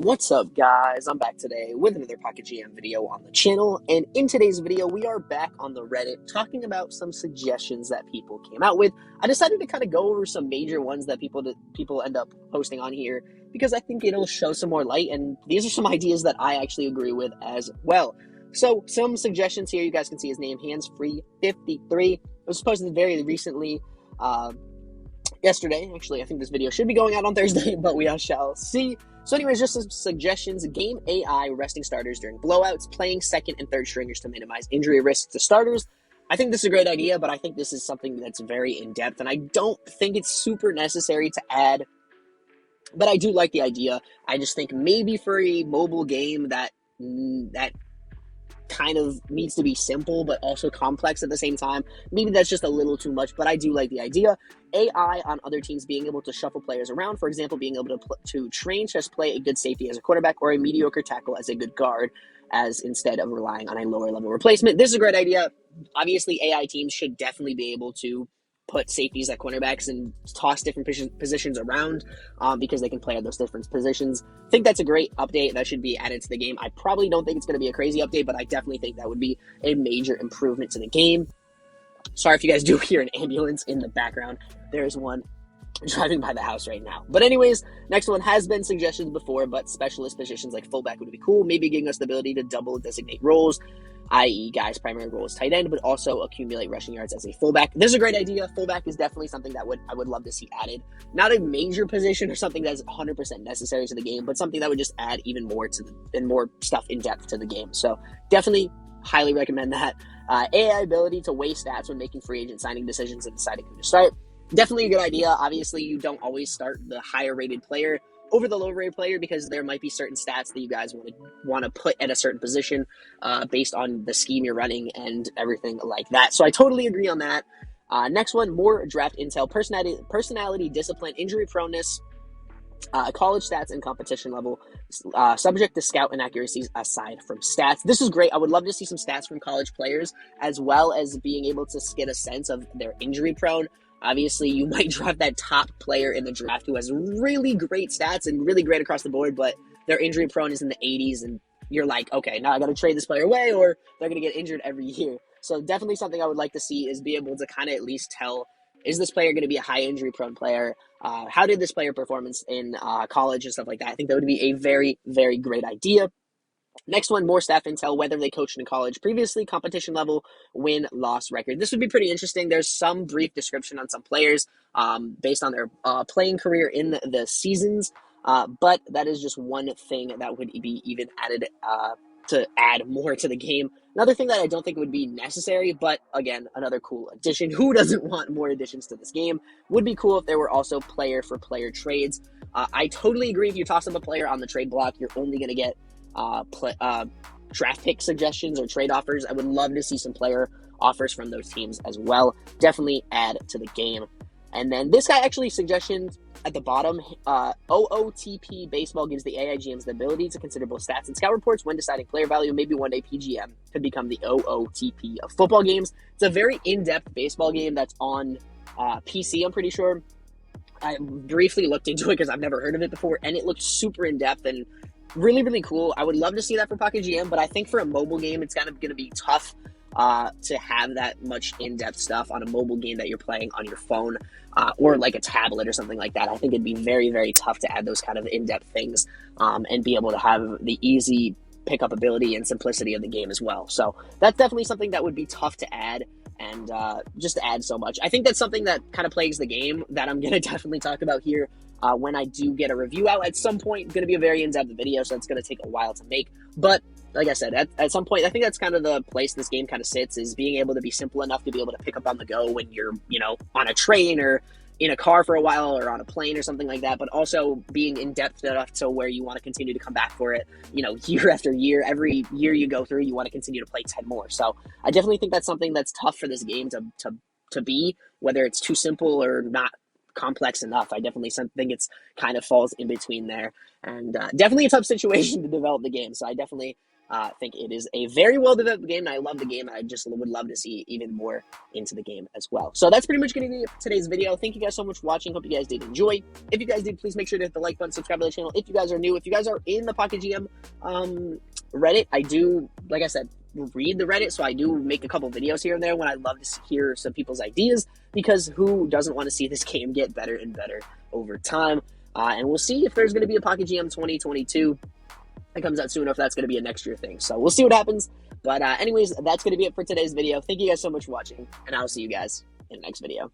What's up, guys? I'm back today with another Pocket GM video on the channel, and in today's video we are back on the Reddit talking about some suggestions that people came out with. I decided to kind of go over some major ones that people end up posting on here because I think it'll show some more light, and these are some ideas that I actually agree with as well. So some suggestions here. You guys can see his name, handsfree53. It was posted very recently, yesterday. Actually, I think this video should be going out on Thursday, but we shall see. So anyways, just some suggestions. Game AI resting starters during blowouts, playing second and third stringers to minimize injury risk to starters. I think this is a great idea, but I think this is something that's very in-depth, and I don't think it's super necessary to add, but I do like the idea. I just think maybe for a mobile game that kind of needs to be simple but also complex at the same time, maybe that's just a little too much, but I do like the idea. AI on other teams being able to shuffle players around, for example, being able to train just play a good safety as a quarterback or a mediocre tackle as a good guard, as instead of relying on a lower level replacement. This is a great idea. Obviously, AI teams should definitely be able to put safeties at cornerbacks and toss different positions around because they can play at those different positions. I think that's a great update that should be added to the game. I probably don't think it's going to be a crazy update, but I definitely think that would be a major improvement to the game. Sorry if you guys do hear an ambulance in the background. There's one driving by the house right now. But anyways, next one has been suggestions before, but specialist positions like fullback would be cool. Maybe giving us the ability to double designate roles, i.e. guys' primary role is tight end, but also accumulate rushing yards as a fullback. This is a great idea. Fullback is definitely something that I would love to see added. Not a major position or something that's 100% necessary to the game, but something that would just add even more more stuff in depth to the game. So definitely highly recommend that. AI ability to weigh stats when making free agent signing decisions and deciding who to start. Definitely a good idea. Obviously, you don't always start the higher rated player over the low rated player because there might be certain stats that you guys want to put at a certain position based on the scheme you're running and everything like that. So I totally agree on that. Next one, more draft intel, personality, discipline, injury proneness, college stats and competition level, subject to scout inaccuracies aside from stats. This is great. I would love to see some stats from college players as well as being able to get a sense of their injury prone. Obviously, you might draft that top player in the draft who has really great stats and really great across the board, but their injury prone is in the 80s, and you're like, okay, now I got to trade this player away, or they're going to get injured every year. So definitely something I would like to see is be able to kind of at least tell, is this player going to be a high injury prone player? How did this player performance in college and stuff like that? I think that would be a very, very great idea. Next one, more staff intel, whether they coached in college previously, competition level, win-loss record. This would be pretty interesting. There's some brief description on some players based on their playing career in the seasons, but that is just one thing that would be even added to add more to the game. Another thing that I don't think would be necessary, but again, another cool addition. Who doesn't want more additions to this game? Would be cool if there were also player-for-player trades. I totally agree. If you toss up a player on the trade block, you're only going to get draft pick suggestions or trade offers. I would love to see some player offers from those teams as well. Definitely add to the game. And then this guy actually suggestions at the bottom, OOTP Baseball gives the AI GMs the ability to consider both stats and scout reports when deciding player value. Maybe one day PGM could become the OOTP of football games. It's a very in-depth baseball game that's on PC, I'm pretty sure. I briefly looked into it because I've never heard of it before, and it looked super in-depth and really, really cool. I would love to see that for Pocket GM, but I think for a mobile game, it's kind of going to be tough to have that much in-depth stuff on a mobile game that you're playing on your phone or like a tablet or something like that. I think it'd be very, very tough to add those kind of in-depth things and be able to have the easy pickup ability and simplicity of the game as well. So that's definitely something that would be tough to add and just add so much. I think that's something that kind of plagues the game that I'm going to definitely talk about here when I do get a review out at some point. It's going to be a very in-depth video, so it's going to take a while to make. But like I said, at some point, I think that's kind of the place this game kind of sits, is being able to be simple enough to be able to pick up on the go when you're, on a train or in a car for a while or on a plane or something like that, but also being in-depth enough to where you want to continue to come back for it, year after year. Every year you go through, you want to continue to play 10 more. So I definitely think that's something that's tough for this game to be, whether it's too simple or not complex enough. I definitely think it's kind of falls in between there, and definitely a tough situation to develop the game. So I definitely I think it is a very well-developed game, and I love the game. I just would love to see even more into the game as well. So that's pretty much going to be it for today's video. Thank you guys so much for watching. Hope you guys did enjoy. If you guys did, please make sure to hit the like button, subscribe to the channel. If you guys are new, if you guys are in the Pocket GM Reddit, I do, like I said, read the Reddit, so I do make a couple videos here and there when I love to hear some people's ideas, because who doesn't want to see this game get better and better over time? And we'll see if there's going to be a Pocket GM 2022 that comes out soon, or if that's going to be a next year thing. So we'll see what happens. But anyways, that's going to be it for today's video. Thank you guys so much for watching, and I'll see you guys in the next video.